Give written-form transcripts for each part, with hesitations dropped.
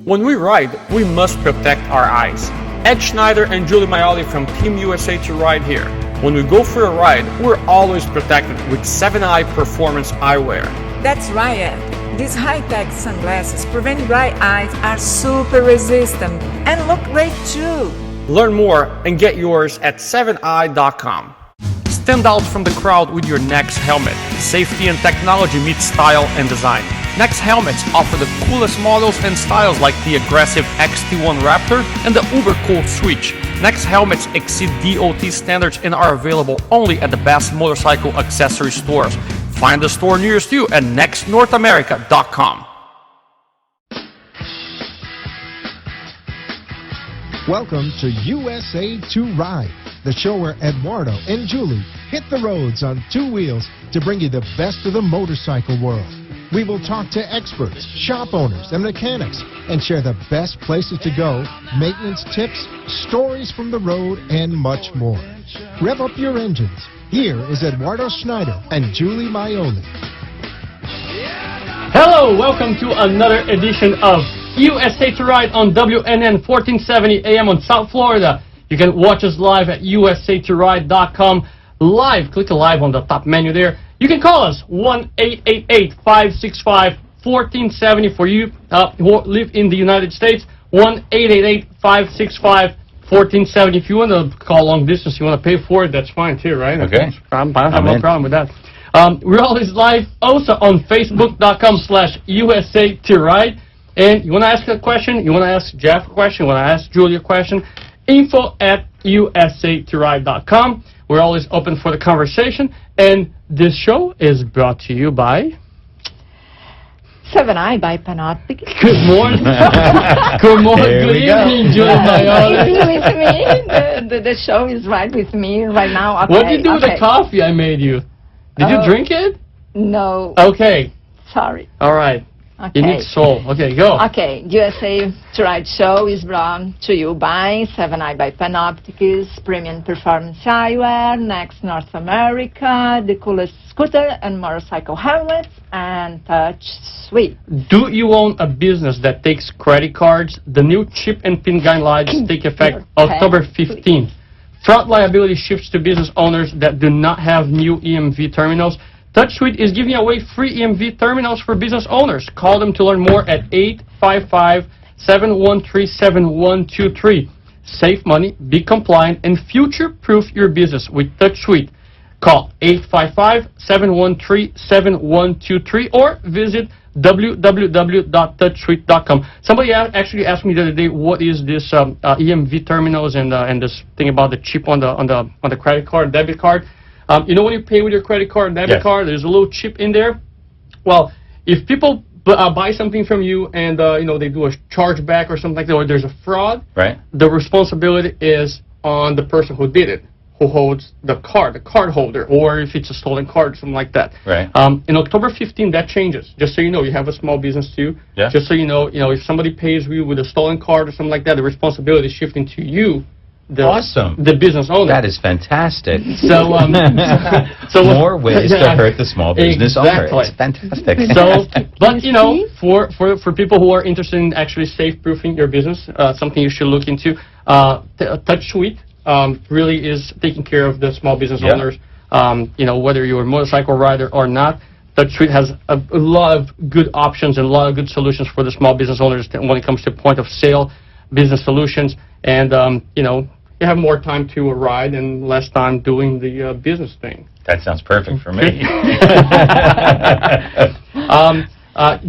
When we ride, we must protect our eyes. Ed Schneider and Julie Maioli from Team USA2Ride here. When we go for a ride, we're always protected with 7 Eye Performance Eyewear. That's right, Ed. These high-tech sunglasses prevent dry eyes, are super resistant, and look great too. Learn more and get yours at 7eye.com. Stand out from the crowd with your Nex helmet. Safety and technology meet style and design. Nex helmets offer the coolest models and styles like the aggressive XT1 Raptor and the uber cool Switch. Nex helmets exceed DOT standards and are available only at the best motorcycle accessory stores. Find the store nearest you at nextnorthamerica.com. Welcome to USA2Ride, the show where Eduardo and Julie hit the roads on 2 wheels to bring you the best of the motorcycle world. We will talk to experts, shop owners, and mechanics and share the best places to go, maintenance tips, stories from the road, and much more. Rev up your engines. Here is Eduardo Schneider and Julie Maioli. Hello, welcome to another edition of USA2Ride on WNN 1470 AM on South Florida. You can watch us live at USA2Ride.com. Live, click live on the top menu there. You can call us 1-888-565-1470 for you who live in the United States. 1-888-565-1470. If you want to call long distance, you want to pay for it, that's fine too, right? Okay. I don't have no problem with that. We're always live also on Facebook.com/USA2Ride. And you want to ask a question, you want to ask Jeff a question, you want to ask Julie a question, info@USA2Ride.com. We're always open for the conversation. And this show is brought to you by 7 Eye by Panoptic. Good morning. Good morning. Good evening, Julie Maioli. With me. The show is right with me right now. Okay, what did you do with the coffee I made you? Did you drink it? No. Okay. Sorry. All right. Okay. You need soul. Okay, go. Okay, USA2Ride show is brought to you by 7 Eye by Panopticus, Premium Performance Eyewear, Next North America, the coolest scooter and motorcycle helmets, and Touch Suite. Do you own a business that takes credit cards? The new chip and PIN guidelines take effect October 15th. Fraud liability shifts to business owners that do not have new EMV terminals. TouchSuite is giving away free EMV terminals for business owners. Call them to learn more at 855-713-7123. Save money, be compliant, and future-proof your business with TouchSuite. Call 855-713-7123 or visit www.touchsuite.com. Somebody actually asked me the other day, what is this EMV terminals and this thing about the chip on the credit card, debit card? You know when you pay with your credit card, debit card, there's a little chip in there. Well, if people buy something from you and they do a chargeback or something like that, or there's a fraud, right? The responsibility is on the person who did it, who holds the card holder, or if it's a stolen card, something like that. Right. In October 15, that changes. Just so you know, you have a small business too. Yeah. Just so you know, if somebody pays you with a stolen card or something like that, the responsibility is shifting to you. The business owner. That is fantastic. So, more ways to hurt the small business owner. It's fantastic. So, but for people who are interested in actually safe-proofing your business, something you should look into. TouchSuite really is taking care of the small business owners. Whether you're a motorcycle rider or not, TouchSuite has a lot of good options and a lot of good solutions for the small business owners when it comes to point of sale business solutions, and you have more time to ride and less time doing the business thing. That sounds perfect for me.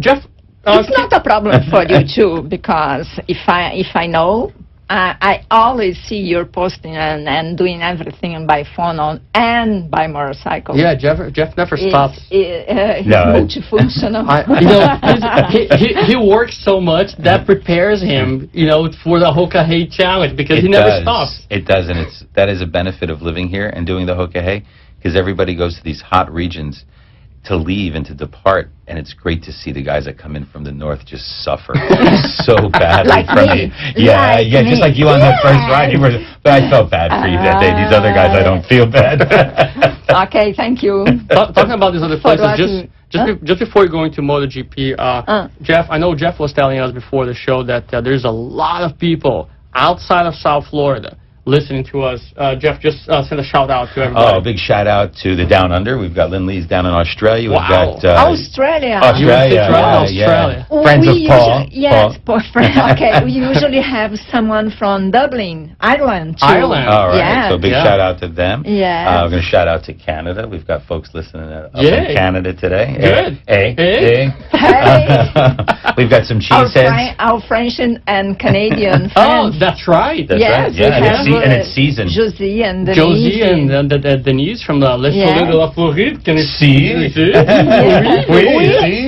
Jeff, it's not a problem for you too, because if I know, I always see you're posting and doing everything by phone and by motorcycle. Yeah, Jeff never stops. Multifunctional. He works so much that prepares him, for the Hoka Hey challenge, because he never stops. It does, and that is a benefit of living here and doing the Hoka Hey, because everybody goes to these hot regions to leave and to depart, and it's great to see the guys that come in from the north just suffer so badly like from me. Just like you on that first ride. But I felt bad for you that day. These other guys, I don't feel bad. Okay, thank you. Talking about these other places, Just before you go into MotoGP, Jeff, I know Jeff was telling us before the show that there's a lot of people outside of South Florida listening to us. Jeff, just send a shout out to everybody. Oh, big shout out to the Down Under. We've got Lynn Lee's down in Australia. We've Wow. got Australia. Australia. Friends of Paul. Yes, okay. We usually have someone from Dublin, Ireland, too. Ireland. All right. Yeah. So big shout out to them. Yeah. We're going to shout out to Canada. We've got folks listening up Yay. in Canada today. Good. Hey. Hey. We've got some cheeseheads. Our French and Canadian Oh, friends. that's right. That's Yes, right. we Yeah, have, and it's season. Josie and Denise. Josie and Denise from the Les Yeah. Forêts de la Floride. Can you See?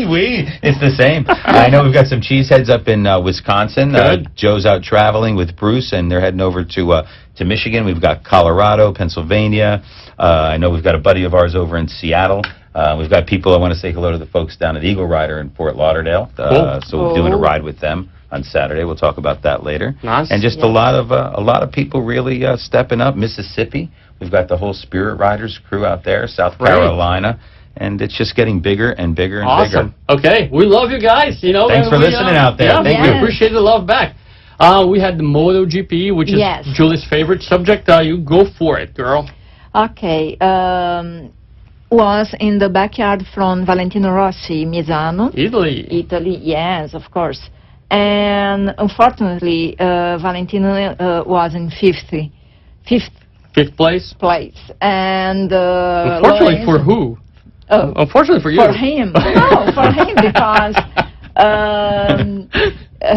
Oui. It's the same. I know we've got some cheeseheads up in Wisconsin. Good. Joe's out traveling with Bruce, and they're heading over to Michigan. We've got Colorado, Pennsylvania. I know we've got a buddy of ours over in Seattle. We've got people. I want to say hello to the folks down at Eagle Rider in Fort Lauderdale. So we're doing a ride with them on Saturday. We'll talk about that later. Nice. And just a lot of people really stepping up. Mississippi. We've got the whole Spirit Riders crew out there. South Great. Carolina. And it's just getting bigger and bigger and Awesome. bigger. Okay, we love you guys. You know, Thanks for listening out there. Yeah, Thank we you. appreciate the love back. We had the MotoGP, which is Yes. Julie's favorite subject. You go for it, girl. Okay. Was in the backyard from Valentino Rossi, Misano. Italy. Yes, of course. And unfortunately, Valentino was in fifth Fifth place. place. And Unfortunately for who? Unfortunately for you. For him. No, for him, because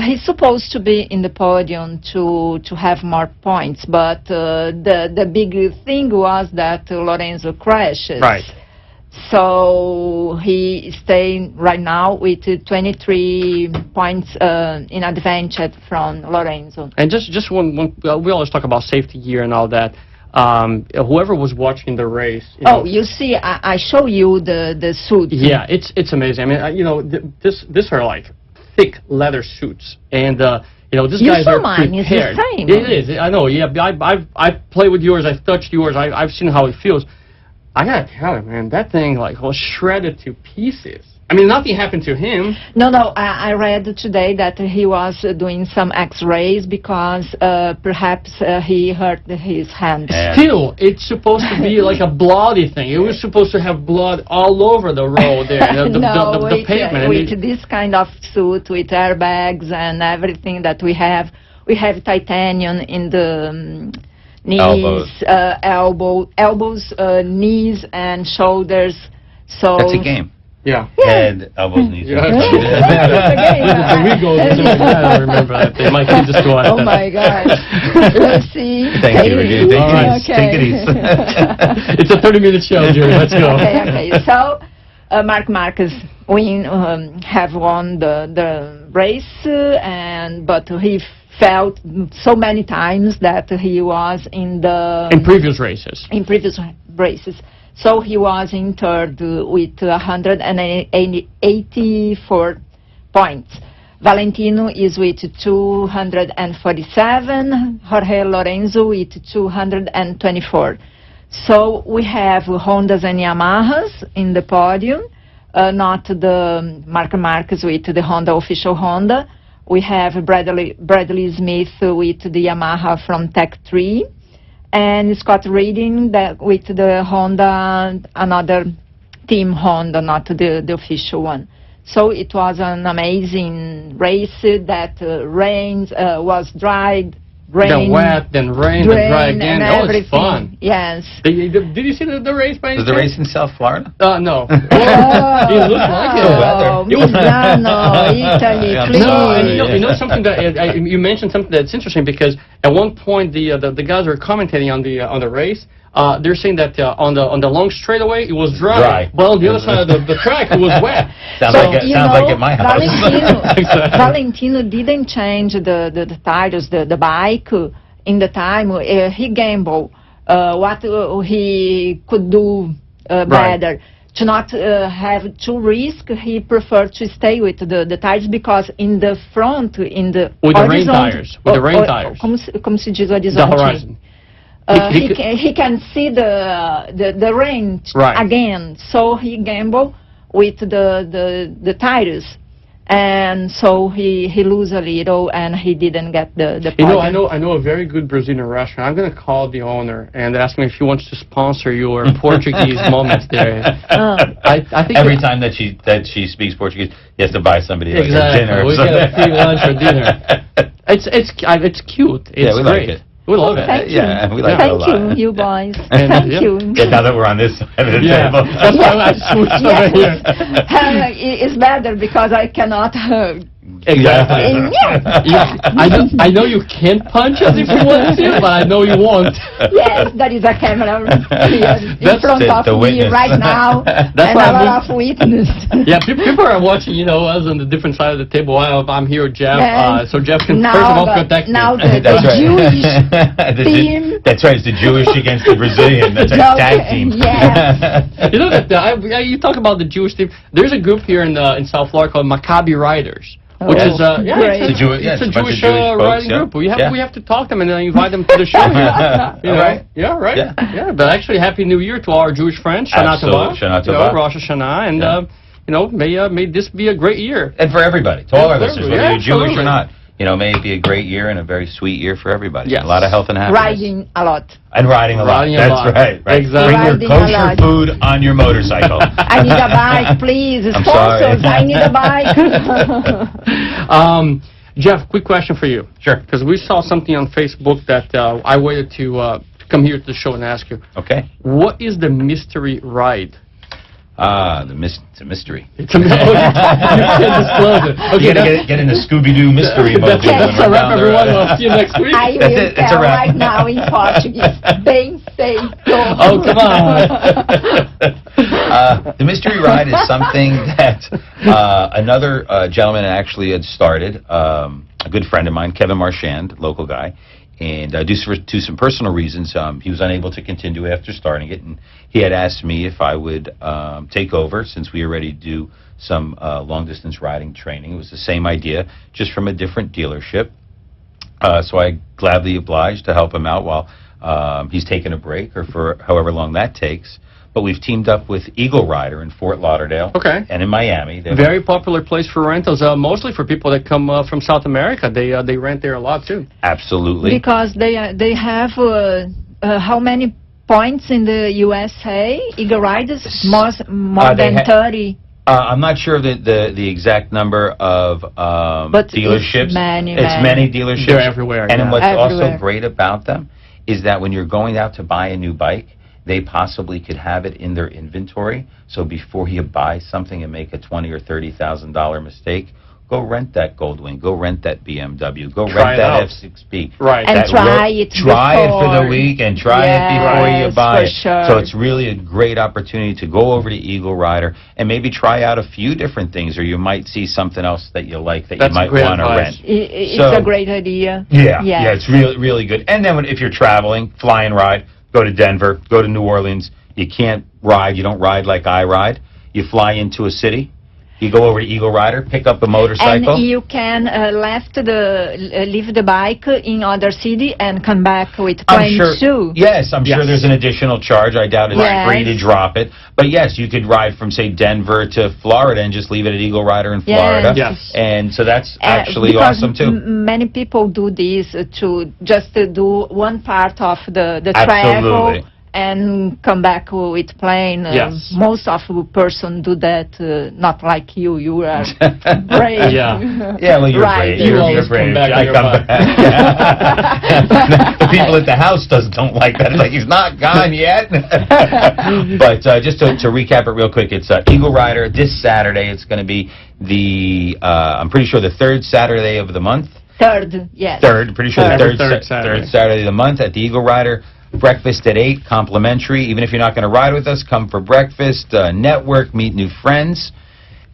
he's supposed to be in the podium to have more points, but the big thing was that Lorenzo crashes. Right. So he is staying right now with 23 points in advantage from Lorenzo. And just one we always talk about safety gear and all that. Whoever was watching the race. You see, I show you the suit. Yeah, it's amazing. I mean, this are like thick leather suits, and these You guys saw are mine, it's the prepared. same. It is. I know. Yeah, I've played with yours. I've touched yours. I've seen how it feels. I gotta tell you, man, that thing like was shredded to pieces. I mean, nothing happened to him. No, I read today that he was doing some X-rays because perhaps he hurt his hand. Still, it's supposed to be like a bloody thing. It was supposed to have blood all over the road there, the pavement. With this kind of suit, with airbags and everything that we have titanium in the knees, elbows, knees, and shoulders. So That's a game. Yeah. Head, elbows, knees. Yeah. We go something like that. I remember that. My kids just go Oh my gosh. Let's see. Thank you. Take it easy. It's a 30-minute show, Jerry. Let's go. Okay. So, Mark Marquez have won the race, but he felt so many times that he was in previous races. So he was in third with 184 points. Valentino is with 247, Jorge Lorenzo with 224. So we have Hondas and Yamahas in the podium, not the Marc Marquez with the Honda, official Honda. We have Bradley Smith with the Yamaha from Tech 3. And Scott Reading with the Honda, another team Honda, not the official one. So it was an amazing race that was dry, rain, then wet, then rain, then dry again. And everything. It's fun. Yes. Did you see the race by any Was the chance? race in South Florida? No. Oh, It looked like it. Milano, Italy, please. No, and you know something that you mentioned something that's interesting because at one point the guys were commentating on the race. They're saying that on the long straightaway it was dry. But on the other side of the track it was wet. Sounds like at my house. Valentino didn't change the tires, the bike in the time. He gambled what he could do better. To not have too risk, he preferred to stay with the tires because in the front, with the rain tires, como se diz o horizonte? The horizon. He can see the rain again, so he gambled with the tires. And so he lose a little, and he didn't get the podium. I know a very good Brazilian restaurant. I'm going to call the owner and ask him if he wants to sponsor your Portuguese moments there. I think every time that she speaks Portuguese, he has to buy somebody like a dinner. We get a free lunch or dinner. It's cute. It's we great. like it. We love it. Thank you. Yeah, we like it a lot. Thank you, you boys. And, Thank you. Yeah, now that we're on this side of the table. That's why I switched over here. It's better because I cannot hug. Exactly. I know you can't punch us if you want to, but I know you won't. Yes, there is a camera here in That's front of me witness. right now, That's and why a lot of witness. Yeah, people are watching, us on the different side of the table while I'm here with Jeff, so Jeff can first of all protect me. Now the That's right. Jewish team. That's right, it's the Jewish against the Brazilian. That's our tag team. Yes. You know that you talk about the Jewish team. There's a group here in South Florida called Maccabi Riders. Which is great. it's a Jewish riding group. We have to talk to them and then invite them to the show. Right. Yeah, right. Yeah. But actually, Happy New Year to all our Jewish friends. Shana Tova. Shana Tova. Rosh Hashanah, and may this be a great year. And for everybody, to all our listeners, whether you're Jewish absolutely. or not. May it be a great year and a very sweet year for everybody. Yes. A lot of health and happiness. Riding a lot. And riding a lot. Riding a That's lot. right. Exactly. Bring Riding your a kosher lot. food on your motorcycle. I need a bike, please. I'm Sponsors, sorry. I need a bike. Jeff, quick question for you. Sure. Because we saw something on Facebook that I waited to come here to the show and ask you. Okay. What is the mystery ride? It's a mystery. It's a mystery. You can't disclose it. Okay, You gotta get in the Scooby-Doo mystery mode. That's a wrap, everyone. We'll see you next week. I That's will it. It's a tell wrap. right now in Portuguese. Bem feito. Oh, come on. The mystery ride is something that another gentleman actually had started, a good friend of mine, Kevin Marchand, local guy, and due to some personal reasons, he was unable to continue after starting it, and he had asked me if I would take over, since we already do some long-distance riding training. It was the same idea, just from a different dealership. So I gladly obliged to help him out while he's taking a break, or for however long that takes. But we've teamed up with Eagle Rider in Fort Lauderdale and in Miami. Very popular place for rentals, mostly for people that come from South America. They rent there a lot, too. Absolutely. Because they have how many points in the USA? Eagle Riders? More than 30. I'm not sure of the exact number of dealerships. It's many dealerships. They're everywhere. And what's everywhere. also great about them is that when you're going out to buy a new bike, they possibly could have it in their inventory. So before you buy something and make a $20,000 or $30,000 mistake, go rent that Goldwing, go rent that BMW, go rent that F6B. Right. And try it for the week and try it before you buy it. Sure. So it's really a great opportunity to go over to Eagle Rider and maybe try out a few different things, or you might see something else that you like that you might want to rent. It's a great idea. Yeah, it's really, really good. And then if you're traveling, fly and ride, go to Denver, go to New Orleans. You can't ride. You don't ride like I ride. You fly into a city. You go over to Eagle Rider, pick up a motorcycle. And you can leave the bike in other city and come back with plane too. Yes, I'm sure there's an additional charge. I doubt it's free to drop it. But yes, you could ride from, say, Denver to Florida and just leave it at Eagle Rider in Florida. Yes. And so that's actually because awesome too. Many people do this to just do one part of the Absolutely. travel and come back with plane. Yes. Most of the person do that, not like you. You are brave. Yeah, well, you're brave. You You're always brave. come back I on your come bike. back. The people at the house don't like that. It's like, he's not gone yet. But just to recap it real quick, it's Eagle Rider this Saturday. It's going to be I'm pretty sure the third Saturday of the month. Third, yes. Third, pretty sure the Third Saturday. third Saturday of the month at the Eagle Rider. Breakfast at 8, complimentary. Even if you're not going to ride with us, come for breakfast, network, meet new friends,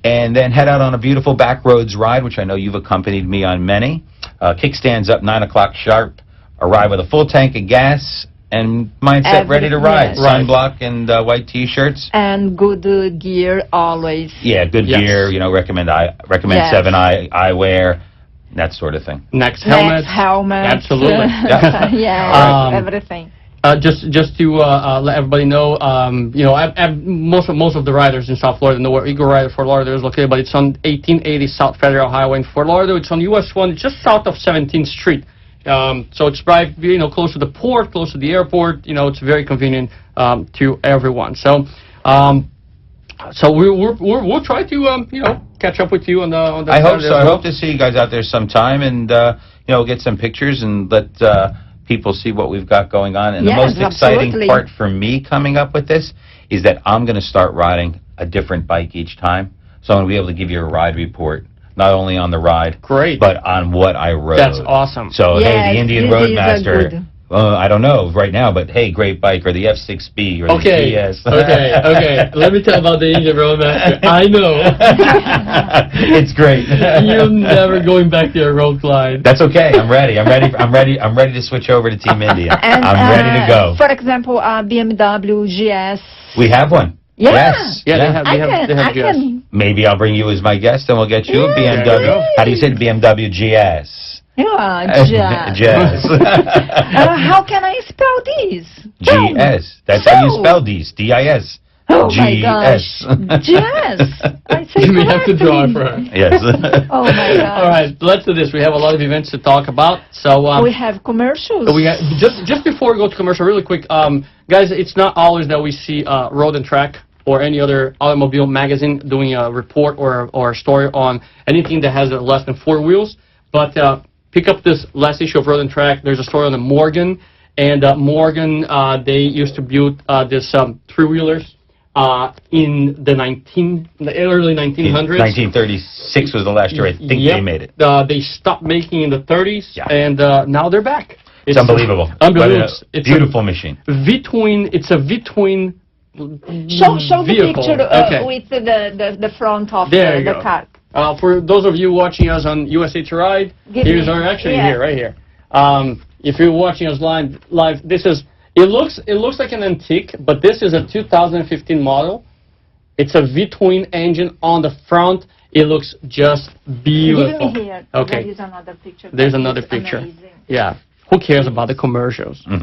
and then head out on a beautiful backroads ride, which I know you've accompanied me on many. Kickstands up 9 o'clock sharp. Arrive with a full tank of gas and mindset ready to ride. Yes. Sunblock and white T-shirts. And good gear always. Yeah, good gear. Recommend 7i eyewear. That sort of thing. Next helmet. Next helmet. Absolutely. Yeah, everything. Just to let everybody know, most of the riders in South Florida know where Eagle Rider Fort Lauderdale is located, but it's on 1880 South Federal Highway in Fort Lauderdale. It's on US 1, just south of 17th Street. So it's right, close to the port, close to the airport. It's very convenient to everyone. So, we'll try to catch up with you on the. I hope so. I hope to see you guys out there sometime, and get some pictures and let people see what we've got going on. And the most exciting part for me coming up with this is that I'm going to start riding a different bike each time. So I'm going to be able to give you a ride report, not only on the ride, but on what I rode. That's awesome. So, hey, the Indian Roadmaster, I don't know right now, but hey, great bike, or the F6B, or the GS. Okay. Let me tell you about the Indian Roadmaster. I know. It's great. You're never going back to your road glide. That's okay. I'm ready. I'm ready to switch over to Team India. And, I'm ready to go. For example, BMW GS. We have one. Yeah. Yes. Yeah, they have GS. Maybe I'll bring you as my guest, and we'll get you a BMW. How do you say BMW GS? Yeah, GS. how can I spell these? GS. That's how you spell these. DIS. Oh GS. my gosh. GS. I say We have to draw it for her. Yes. Oh my gosh. All right, let's do this. We have a lot of events to talk about. So we have commercials. We have, just before we go to commercial, really quick, guys. It's not always that we see Road and Track or any other automobile magazine doing a report or a story on anything that has less than 4 wheels. But pick up this last issue of Road and Track. There's a story on the Morgan, and Morgan they used to build this 3-wheelers in the early 1900s. 1936 was the last year I think they made it. They stopped making in the 30s, and now they're back. It's unbelievable. Unbelievable. It's a beautiful machine. It's a V-twin. Show the vehicle. picture with the front of the car. For those of you watching us on USA2Ride, here's our here, right here. If you're watching us live, this is. It looks like an antique, but this is a 2015 model. It's a V-twin engine on the front. It looks just beautiful. Give me here. Okay. There is another picture. There's another picture. Amazing. Yeah. Who cares about the commercials? Here.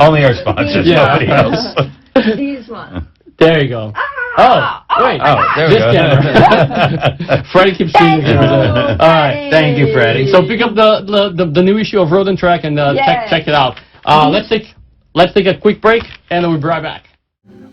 Only our sponsors. Nobody else. This one. There you go. Wait. There we go. Camera. Freddie keeps seeing the camera. All right. Thank you, Freddie. So pick up the new issue of Road and Track and check it out. Let's take a quick break and then we'll be right back.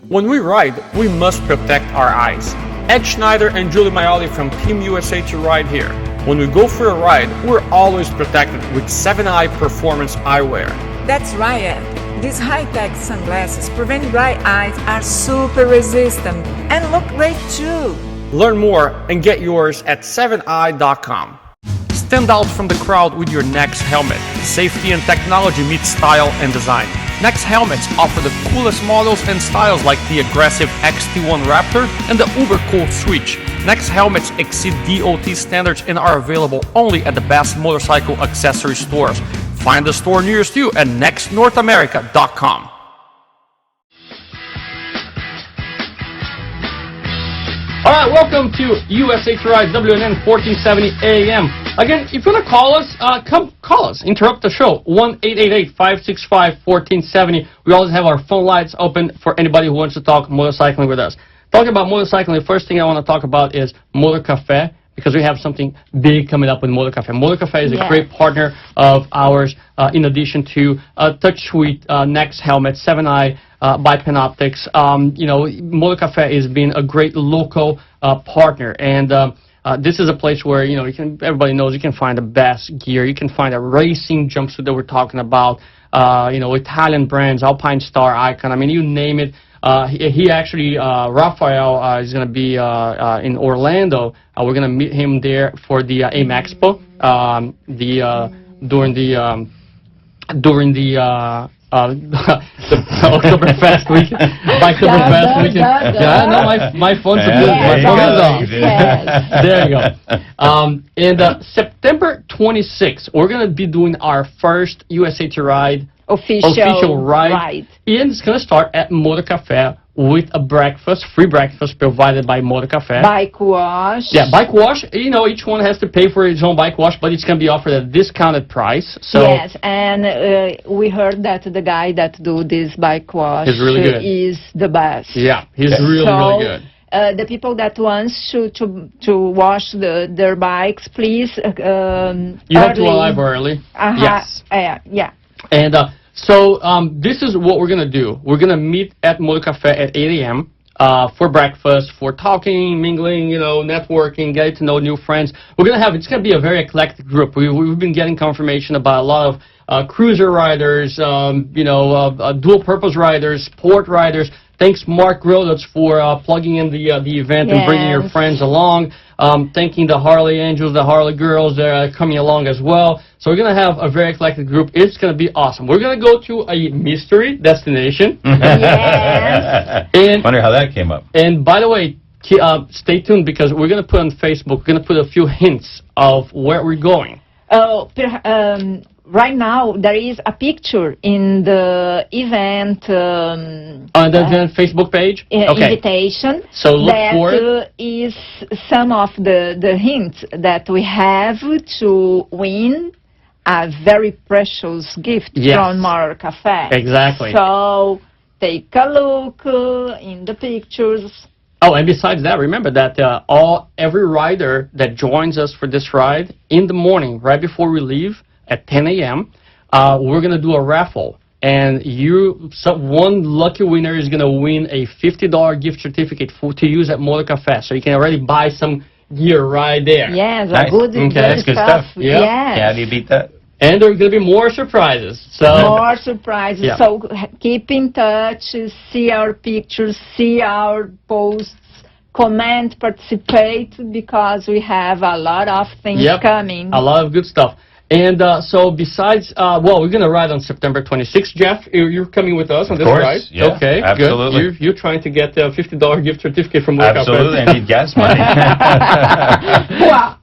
When we ride, we must protect our eyes. Ed Schneider and Julie Maioli from Team USA2Ride here. When we go for a ride, we're always protected with 7-Eye Performance Eyewear. That's right, Ed. These high-tech sunglasses prevent dry eyes, are super resistant, and look great too. Learn more and get yours at 7eye.com. Stand out from the crowd with your Next helmet. Safety and technology meet style and design. Next helmets offer the coolest models and styles like the aggressive XT1 Raptor and the uber cool Switch. Next helmets exceed DOT standards and are available only at the best motorcycle accessory stores. Find the store nearest you at nextnorthamerica.com. All right, welcome to USA2Ride WNN 1470 AM. Again, if you want to call us, come call us. Interrupt the show. 1-888-565-1470. We always have our phone lines open for anybody who wants to talk motorcycling with us. Talking about motorcycling, the first thing I want to talk about is Motor Cafe, because we have something big coming up with Motor Cafe. Motor Cafe is a great partner of ours, in addition to Touch Suite, Next Helmet, 7-Eye, by Panoptics. Motor Cafe has been a great local partner, and this is a place where everybody knows you can find the best gear. You can find a racing jumpsuit that we're talking about. Italian brands, Alpine Star, Icon. I mean, you name it. He actually, Raphael, is going to be in Orlando. We're going to meet him there for the AIM Expo during the Oktoberfest weekend. Oktoberfest weekend. Yeah, no, my phone's my phone is off. There you go. And September 26th, we're going to be doing our first USA2Ride official ride. And it's going to start at Motor Cafe with a breakfast, free breakfast provided by Motor Cafe. Bike wash. Yeah, bike wash. You know, each one has to pay for his own bike wash, but it's going to be offered at a discounted price. So Yes, and we heard that the guy that do this bike wash Is really good. is the best. yeah, he's really, So, really good. The people that wants to wash their bikes, please. You have to arrive early. Yes. Yeah. And so this is what we're going to do. We're going to meet at Motor Cafe at 8 a.m. For breakfast, for talking, mingling, you know, networking, getting to know new friends. We're going to have, it's going to be a very eclectic group. We've been getting confirmation about a lot of cruiser riders, dual purpose riders, sport riders. Thanks, Mark Groditz, for plugging in the event and bringing your Yes. friends along. Thanking the Harley Angels, the Harley Girls that are coming along as well. So we're going to have a very eclectic group. It's going to be awesome. We're going to go to a mystery destination. Yes. And, Wonder how that came up. and by the way, stay tuned because we're going to put on Facebook, we're going to put a few hints of where we're going. Right now, there is a picture in the event On the event Facebook page? invitation. So look that for it. Is some of the hints that we have to win a very precious gift Yes. from our cafe. Exactly. So take a look in the pictures. Oh, and besides that, remember that every rider that joins us for this ride in the morning, right before we leave at 10 a.m., we're going to do a raffle. And one lucky winner is going to win a $50 gift certificate to use at Motor Cafe. So you can already buy some gear right there. Yes, Nice. a good, Okay, that's good stuff. Yeah. Yes. Yeah, how do you beat that? And there are going to be more surprises. So More surprises. Yeah. So keep in touch, see our pictures, see our posts, comment, participate, because we have a lot of things coming. A lot of good stuff. And so besides, we're going to ride on September 26th. Jeff, you're coming with us on this course, ride? yeah, Okay, absolutely. good. You're trying to get a $50 gift certificate from Motor Cafe. Absolutely, I need gas money. Well,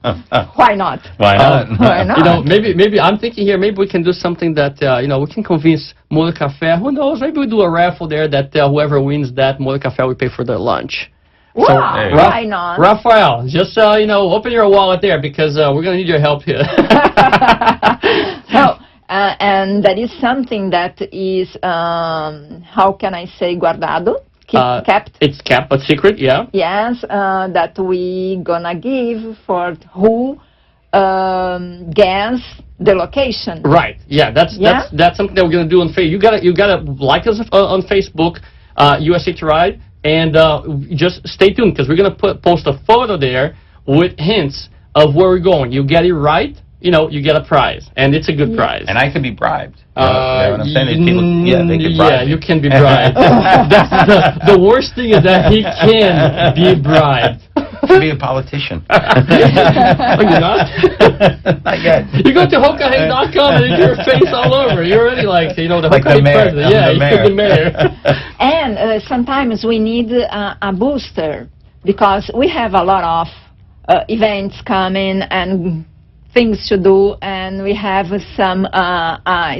why not? Why not? Why not? You know, maybe I'm thinking here, maybe we can do something that, we can convince Motor Cafe. Who knows? Maybe we do a raffle there that whoever wins that, Motor Cafe will pay for their lunch. Wow, Hey. why not? Raphael, just, open your wallet there because we're going to need your help here. And that is something that is, how can I say, guardado? Kept. It's kept, but secret, yeah. Yes, that we gonna give for who guess the location. Right. Yeah. That's something that we're gonna do on Facebook. You gotta like us on Facebook, USA2Ride, and just stay tuned because we're gonna post a photo there with hints of where we're going. You get it right, you get a prize, and it's a good prize. And I could be bribed. You know what I'm saying? These people, they can bribe me. You can be bribed. That's the worst thing is that he can be bribed. To be a politician. Oh, you're not? Not yet. You go to HokaHey.com and your face all over. You're already like, the Like Hoka the mayor. president. I'm Yeah, the you're the mayor. And sometimes we need a booster because we have a lot of events coming and things to do, and we have some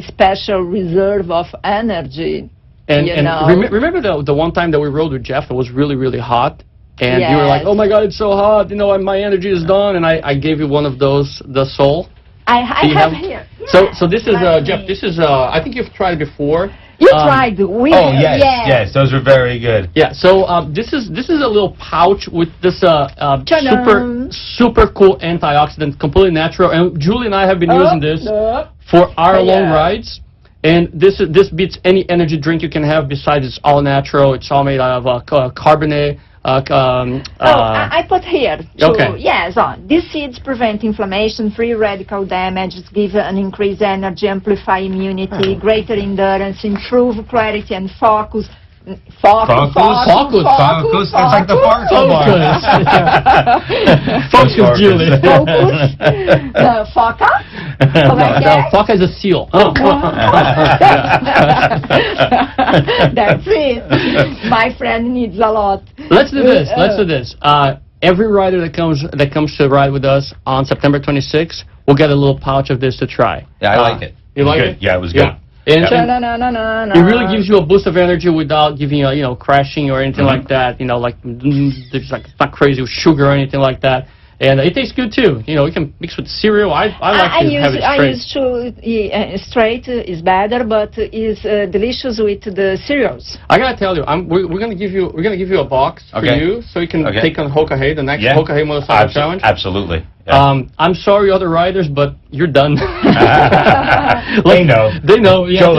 special reserve of energy. And know. remember the one time that we rode with Jeff, it was really, really hot? And you were like, oh my God, it's so hot, my energy is done, and I gave you one of those, the Soul. I have here. So this is, Jeff, this is, I think you've tried before. You tried. Yes, those were very good. Yeah, so this is a little pouch with this super cool antioxidant, completely natural, and Julie and I have been using this for our long rides. And this beats any energy drink you can have. Besides, it's all natural. It's all made out of carbonate. I put here. Okay. Yes, these seeds prevent inflammation, free radical damage, give an increased energy, amplify immunity, greater endurance, improve clarity and focus. Focus. That's like the Farco bar. Focus, Julie. Focus. Foca? No, Foca is a seal. That's it. My friend needs a lot. Let's do this. Every rider that comes to ride with us on September 26th will get a little pouch of this to try. Yeah, I like it. You like good. it? Yeah, it was good. And Cha-na-na-na-na-na. it really gives you a boost of energy without giving you, crashing or anything like that. There's like it's not crazy with sugar or anything like that. And it tastes good too. You can mix with cereal. I like to have it straight. I used to straight is better, but is delicious with the cereals. I gotta tell you, we're gonna give you a box for you, so you can take on Hoka Hey, the next Hoka Hey Motorcycle Challenge. Absolutely. Yeah. I'm sorry, other riders, but you're done. They know. They know. Yeah, Joe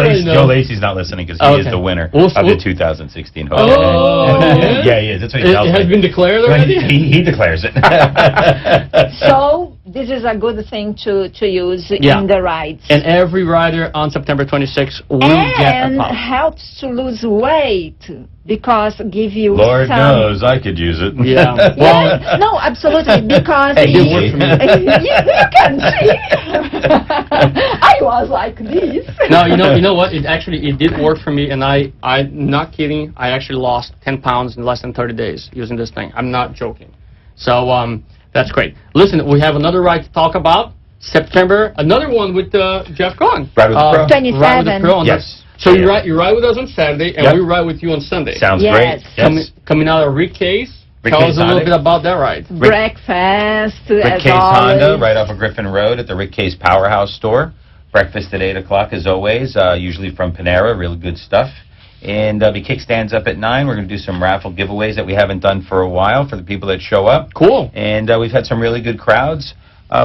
Lacey's not listening because he is the winner of the 2016 Hoka Hey. Oh, Yeah, he is. That's what he tells me. It has been declared already? He declares it. So this is a good thing to use in the rides. And every rider on September 26th will get a pop. And helps to lose weight because give you Lord some... knows I could use it. Yeah. Well, no, absolutely, because Hey, you, it worked for me. you can see. I was like this. No, you know what? It did work for me, and I'm not kidding. I actually lost 10 pounds in less than 30 days using this thing. I'm not joking. So that's great. Listen, we have another ride to talk about. September, another one with Jeff Kohn. Ride with the Pro. 27. Ride with the Pro. Yes. So you ride with us on Saturday, and we ride with you on Sunday. Sounds Yes. great. Yes. Coming out of Rick Case. Rick Tell Case us a little Honda. bit about that ride. Breakfast, Rick as Case always. Honda, right off of Griffin Road at the Rick Case Powerhouse store. Breakfast at 8 o'clock as always, usually from Panera, really good stuff. And the kickstand's up at 9. We're going to do some raffle giveaways that we haven't done for a while for the people that show up. Cool. And we've had some really good crowds.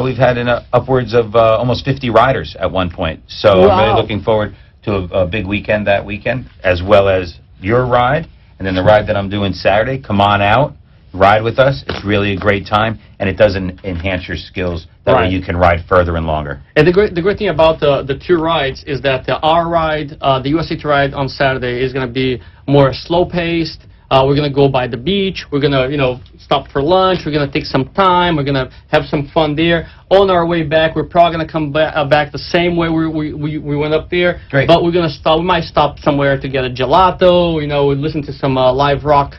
We've had upwards of almost 50 riders at one point. So I'm really looking forward to a big weekend that weekend, as well as your ride. And then the ride that I'm doing Saturday, come on out, ride with us. It's really a great time, and it does enhance your skills. That way you can ride further and longer. And the great thing about the two rides is that our ride, the USA2Ride on Saturday, is going to be more slow-paced. We're going to go by the beach. We're going to, stop for lunch. We're going to take some time. We're going to have some fun there. On our way back, we're probably going to come back the same way we went up there. Great. But we're going to stop. We might stop somewhere to get a gelato. Listen to some live rock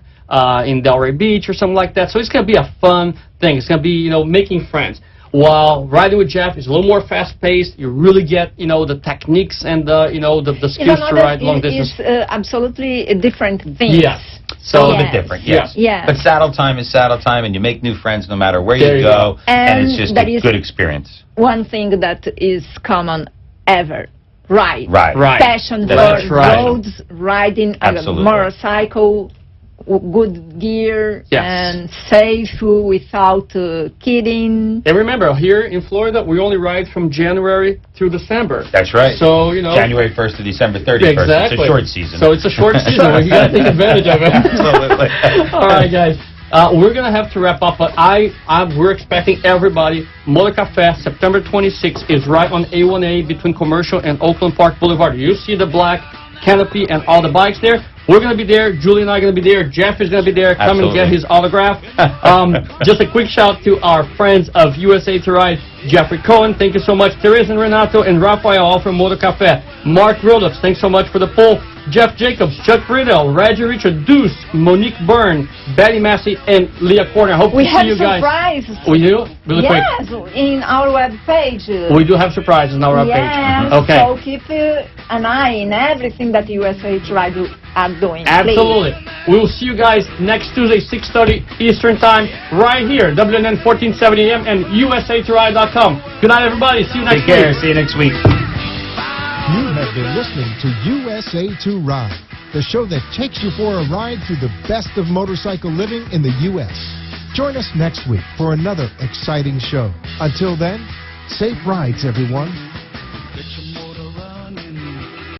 in Delray Beach or something like that. So it's going to be a fun thing. It's going to be, making friends. While riding with Jeff is a little more fast-paced, you really get, the techniques and the skills to ride long distance. It's absolutely different things. Yeah. So a little bit different, yes. Yes. But saddle time is saddle time, and you make new friends no matter where you go, and it's just a good experience. One thing that is common ever. Ride. Passion for roads, riding a motorcycle, good gear, and safe without kidding. And remember, here in Florida, we only ride from January through December. That's right. So, January 1st to December 31st. Exactly. It's a short season. So it's a short season. You got to take advantage of it. Absolutely. All right, guys. We're going to have to wrap up, but we're expecting everybody. Motor Cafe, September 26th, is right on A1A between Commercial and Oakland Park Boulevard. You see the black canopy and all the bikes there. We're going to be there. Julie and I are going to be there. Jeff is going to be there. Come and get his autograph. Just a quick shout to our friends of USA2Ride. Jeffrey Kohn, thank you so much. Teresa and Renato and Rafael, all from Motor Cafe. Mark Rodos, thanks so much for the poll. Jeff Jacobs, Chuck Friedel, Roger Richard, Deuce, Monique Byrne, Betty Massey, and Leah Corner. Hope to see you guys. We have surprises. We do? Really quick. Yes, in our webpage. We do have surprises on our Yes, webpage. Okay. So keep an eye in everything that USA2Ride are doing. Absolutely. Please. We will see you guys next Tuesday, 6:30 Eastern Time, right here, WNN 1470 AM and USA2Ride.com. Good night, everybody. See you next week. Take care. See you next week. You have been listening to USA2Ride, the show that takes you for a ride through the best of motorcycle living in the U.S. Join us next week for another exciting show. Until then, safe rides, everyone.